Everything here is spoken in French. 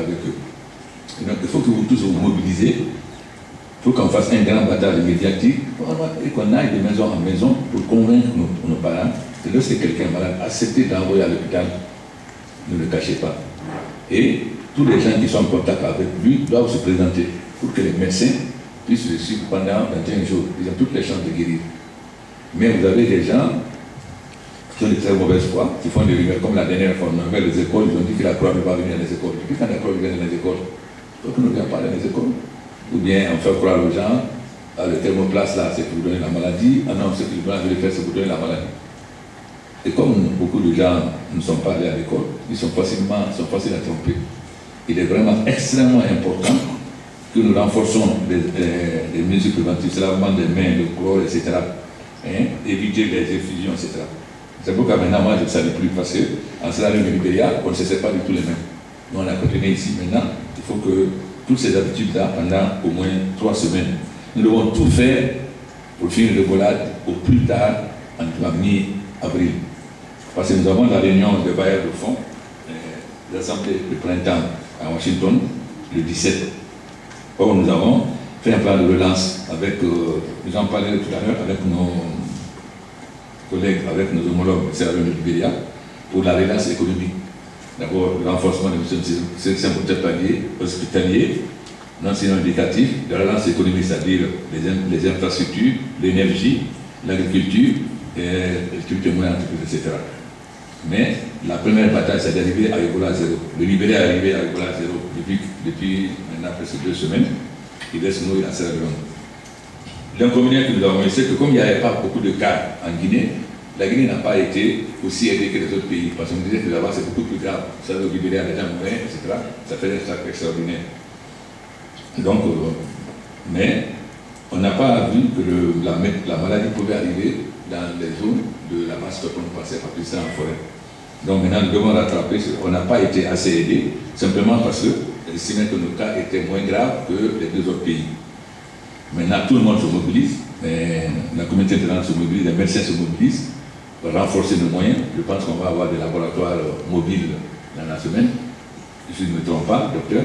avec eux. Et donc il faut que vous tous vous mobilisez. Il faut qu'on fasse un grand battage médiatique et qu'on aille de maison en maison pour convaincre nos parents que lorsque quelqu'un est malade, acceptez d'envoyer à l'hôpital, ne le cachez pas. Et tous les gens qui sont en contact avec lui doivent se présenter pour que les médecins puissent le suivre pendant 21 jours. Ils ont toutes les chances de guérir. Mais vous avez des gens qui ont de très mauvaise foi, qui font des rumeurs, comme la dernière fois, on a ouvert les écoles, ils ont dit que la croix ne va pas venir dans les écoles. Depuis quand la croix vient dans les écoles? Donc on ne vient pas dans les écoles. Ou bien on fait croire aux gens, le thermoplace là, c'est pour vous donner la maladie, ah non, ce que le blanc veut faire, c'est pour vous donner la maladie. Et comme beaucoup de gens ne sont pas allés à l'école, ils sont faciles à tromper. Il est vraiment extrêmement important que nous renforçons les mesures préventives, c'est lavement des mains, le corps, etc. Hein, éviter les effusions, etc. C'est pourquoi maintenant, moi, je ne savais plus, parce qu'en Sierra Leone et Libéria, on ne se sert pas du tout les mains. Nous, on a continué ici maintenant, il faut que toutes ces habitudes-là, pendant au moins 3 semaines, nous devons tout faire pour finir le bolade au plus tard, en mi-avril. Parce que nous avons la réunion de bailleurs de fonds, l'Assemblée de printemps à Washington, le 17. Or, nous avons fait un plan de relance avec, nous en parlerons tout à l'heure, avec nos collègues, avec nos homologues de Sierra Leone et Libéria, pour la relance économique. D'abord, le renforcement des services hospitaliers, l'enseignement éducatif, la relance économique, c'est-à-dire les infrastructures, l'énergie, l'agriculture, les cultures moyennes, etc. Mais la première bataille, c'est d'arriver à Ebola 0. Le Libéria est arrivé à Ebola 0 depuis maintenant presque 2 semaines. Il reste nous à Sierra Leone. L'inconvénient que nous avons, c'est que comme il n'y avait pas beaucoup de cas en Guinée, la Guinée n'a pas été aussi aidée que les autres pays. Parce qu'on disait que là-bas c'est beaucoup plus grave. Ça veut libérer les gens moyens, etc. Ça fait un sac extraordinaire. Donc, mais on n'a pas vu que la maladie pouvait arriver dans les zones de la masse qu'on passait par plus en forêt. Donc maintenant nous devons rattraper. On n'a pas été assez aidés, simplement parce qu'on estimait que nos cas étaient moins graves que les 2 autres pays. Maintenant tout le monde se mobilise, la communauté internationale se mobilise, les médecins se mobilisent pour renforcer nos moyens. Je pense qu'on va avoir des laboratoires mobiles dans la semaine, si je ne me trompe pas, docteur.